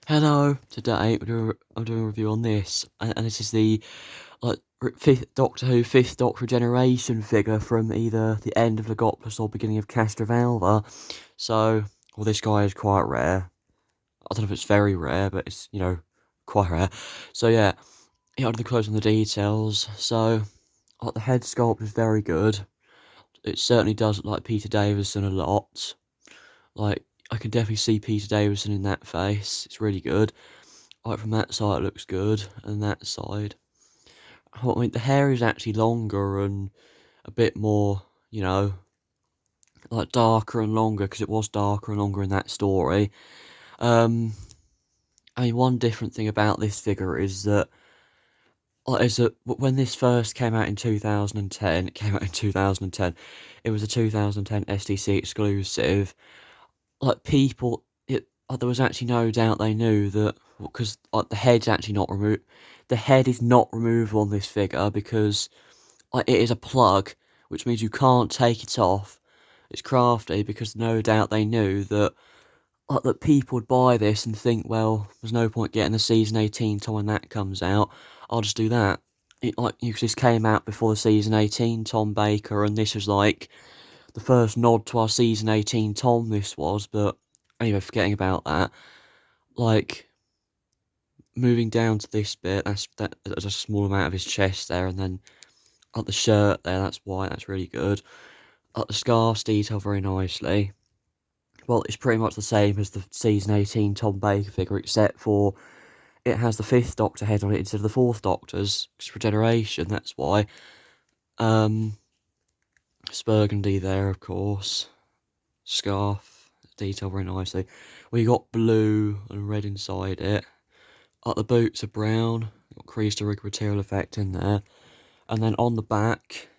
Hello, today I'm doing a review on this, and this is the fifth Doctor Who, fifth Doctor Regeneration figure from either the end of Legopolis or beginning of Castrovalva. So, well, this guy is quite rare. I don't know if it's very rare, but it's, quite rare. So yeah, here are the close on the details. So, the head sculpt is very good. It certainly does look like Peter Davison a lot. Like, I can definitely see Peter Davison in that face. It's really good. Like, from that side it looks good, and that side. I mean, the hair is actually longer and a bit more, like darker and longer, because it was darker and longer in that story. Um, I mean, one different thing about this figure is that, when this first came out in 2010, it came out in 2010, it was a 2010 SDC exclusive. Like, there was actually no doubt they knew that, because the head's actually not removed. The head is not removable on this figure because it is a plug, which means you can't take it off. It's crafty because no doubt they knew that that people would buy this and think, well, there's no point getting the season 18 Tom when that comes out. I'll just do that. This came out before the season 18 Tom Baker, and this was like the first nod to our season 18 Tom. This was, but anyway, forgetting about that. Like, moving down to this bit, there's a small amount of his chest there, and then the shirt there, that's white, that's really good. The scarves detail very nicely. Well, it's pretty much the same as the season 18 Tom Baker figure, except for it has the fifth Doctor head on it instead of the fourth Doctor's. It's Regeneration, that's why. It's burgundy there, of course. Scarf detail very nicely. Well, you got blue and red inside it. The boots are brown. Got creased rig material effect in there. And then on the back,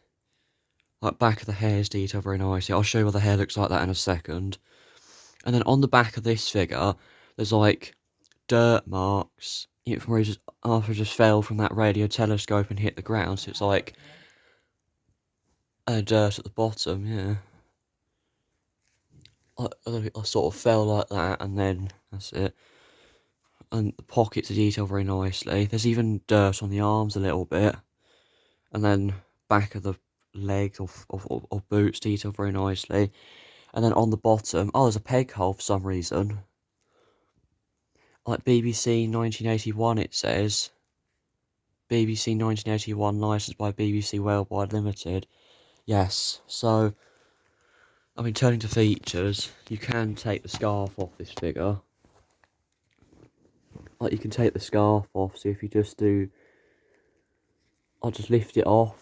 back of the hair's detail very nicely. I'll show you what the hair looks like that in a second. And then on the back of this figure, there's like dirt marks, from where he just fell from that radio telescope and hit the ground. So it's like dirt at the bottom, yeah. I sort of fell like that, and then that's it. And the pockets are detailed very nicely. There's even dirt on the arms a little bit, and then back of the legs of boots detailed very nicely. And then on the bottom, there's a peg hole for some reason. Like BBC 1981, it says. BBC 1981, licensed by BBC Worldwide Limited. Yes, so, I mean, turning to features, you can take the scarf off this figure. Like, you can take the scarf off, so if you just do... I'll just lift it off.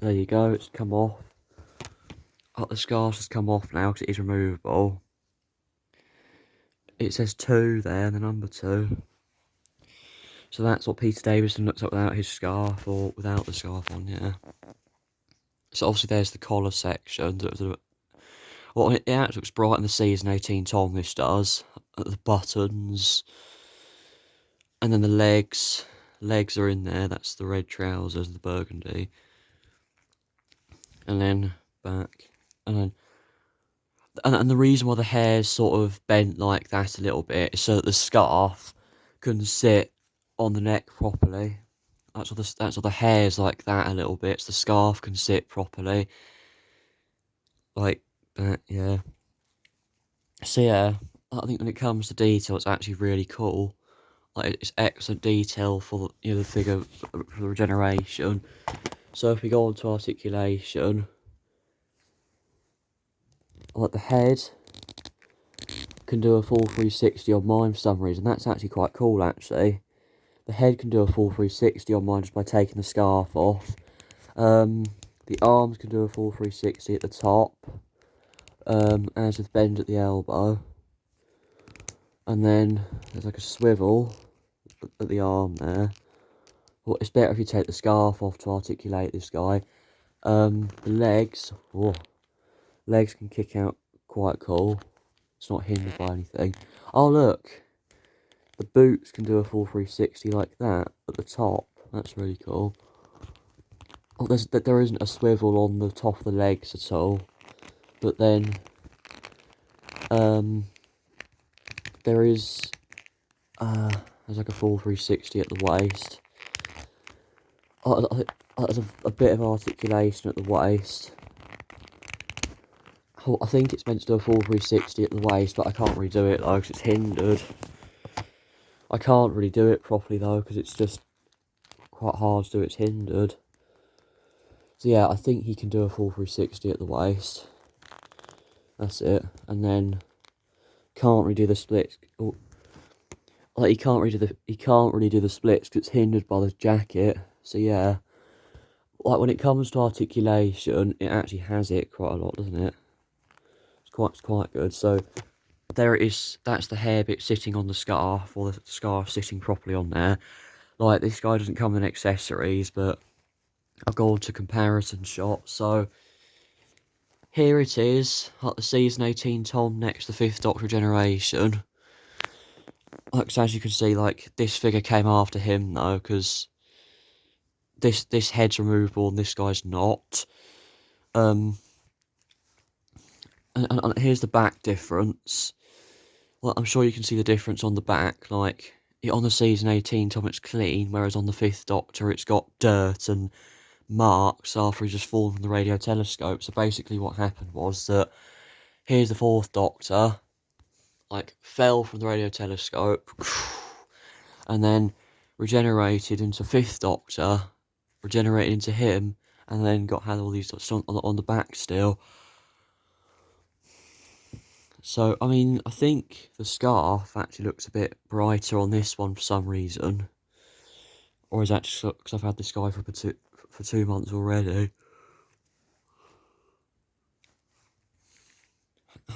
There you go, it's come off. The scarf has come off now, because it is removable. It says 2 there, the number 2. So that's what Peter Davison looks like without his scarf, or without the scarf on, yeah. So obviously there's the collar section. Well, it actually looks bright in the season 18 Tom, this does. The buttons. And then the legs. Legs are in there, that's the red trousers, the burgundy. And then back. And the reason why the hair's sort of bent like that a little bit is so that the scarf can sit on the neck properly. That's why the hair's like that a little bit, so the scarf can sit properly. Like that, yeah. So yeah, I think when it comes to detail, it's actually really cool. Like, it's excellent detail for the figure for the regeneration. So if we go on to articulation, like the head can do a full 360 on mine for some reason. That's actually quite cool, actually. The head can do a full 360 on mine just by taking the scarf off. The arms can do a full 360 at the top, as with bend at the elbow. And then there's like a swivel at the arm there. Well, it's better if you take the scarf off to articulate this guy. The legs, legs can kick out quite cool. It's not hindered by anything. Oh look, the boots can do a full 360 like that at the top. That's really cool. Oh, there isn't a swivel on the top of the legs at all. But then, there is, there's like a full 360 at the waist. There's a bit of articulation at the waist. I think it's meant to do a full 360 at the waist, but I can't really do it though, because it's hindered. I can't really do it properly though, because it's just quite hard to do, it's hindered. So yeah, I think he can do a full 360 at the waist. That's it. And then can't really do the splits. Oh, like he can't really do the splits because it's hindered by the jacket. So yeah, like when it comes to articulation, it actually has it quite a lot, doesn't it? It's quite good. So there it is. That's the hair bit sitting on the scarf, or the scarf sitting properly on there. Like this guy doesn't come with accessories, but I've gone to comparison shots. So here it is, like the season 18 Tom next, the 5th Doctor Regeneration. Like, so as you can see, like this figure came after him though, because this head's removable and this guy's not. And here's the back difference. Well, I'm sure you can see the difference on the back. Like on the season 18 Tom, it's clean, whereas on the 5th Doctor, it's got dirt and marks after he's just fallen from the radio telescope. So basically, what happened was that here's the 4th Doctor, like fell from the radio telescope, and then regenerated into 5th Doctor, regenerated into him, and then had all these dots on the back still. So, I mean, I think the scarf actually looks a bit brighter on this one for some reason. Or is that just because I've had this guy for 2 months already?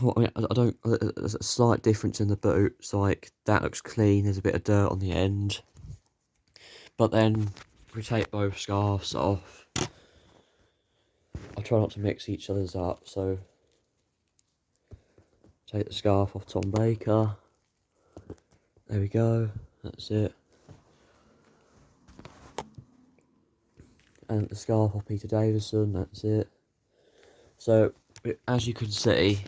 Well, I mean, I don't. There's a slight difference in the boots. Like that looks clean. There's a bit of dirt on the end. But then if we take both scarves off, I try not to mix each other's up. So take the scarf off Tom Baker. There we go. That's it. And the scarf off Peter Davison. That's it. So as you can see,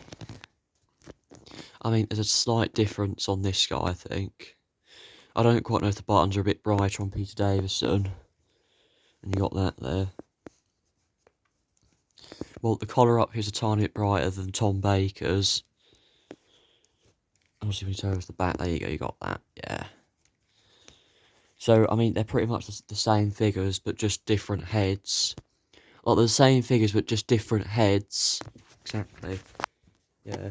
I mean, there's a slight difference on this guy, I think. I don't quite know if the buttons are a bit brighter on Peter Davison. And you got that there. Well, the collar up here's a tiny bit brighter than Tom Baker's. Obviously, when you turn over the back, there you go, you got that, yeah. So, I mean, they're pretty much the same figures, but just different heads. Like, they're the same figures, but just different heads. Exactly. Yeah.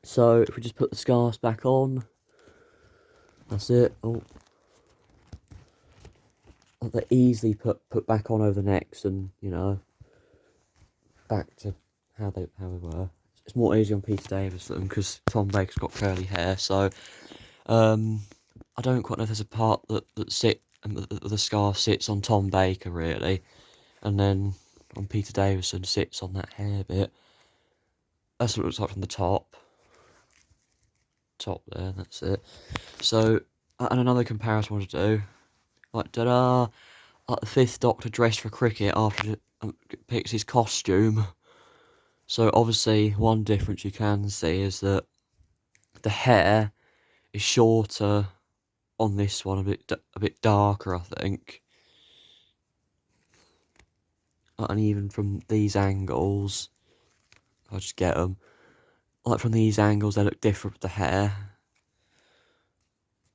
So, if we just put the scarves back on, that's it. Oh. Like, they're easily put back on over the necks and, you know, back to how they were. It's more easy on Peter Davison because Tom Baker's got curly hair, so I don't quite know if there's a part that the scarf sits on Tom Baker really, and then on Peter Davison sits on that hair bit. That's what it looks like from the top. Top there, that's it. So, and another comparison I want to do, like ta-da, like the 5th Doctor dressed for cricket after picks his costume. So obviously, one difference you can see is that the hair is shorter on this one, a bit darker, I think. And even from these angles, I'll just get them. Like from these angles, they look different with the hair.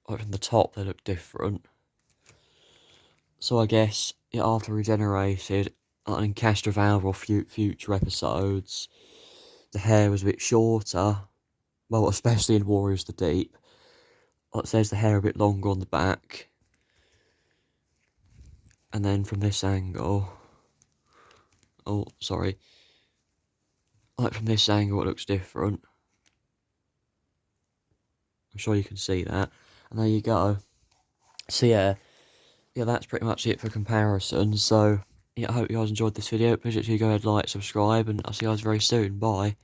Like from the top, they look different. So I guess after regenerated, and in Castrovalva or future episodes, the hair was a bit shorter. Well, especially in Warriors of the Deep. Like, there's the hair a bit longer on the back. And then from this angle... Oh, sorry. Like, from this angle, it looks different. I'm sure you can see that. And there you go. So, yeah, that's pretty much it for comparison. So, yeah, I hope you guys enjoyed this video. Please do go ahead, like, subscribe, and I'll see you guys very soon. Bye.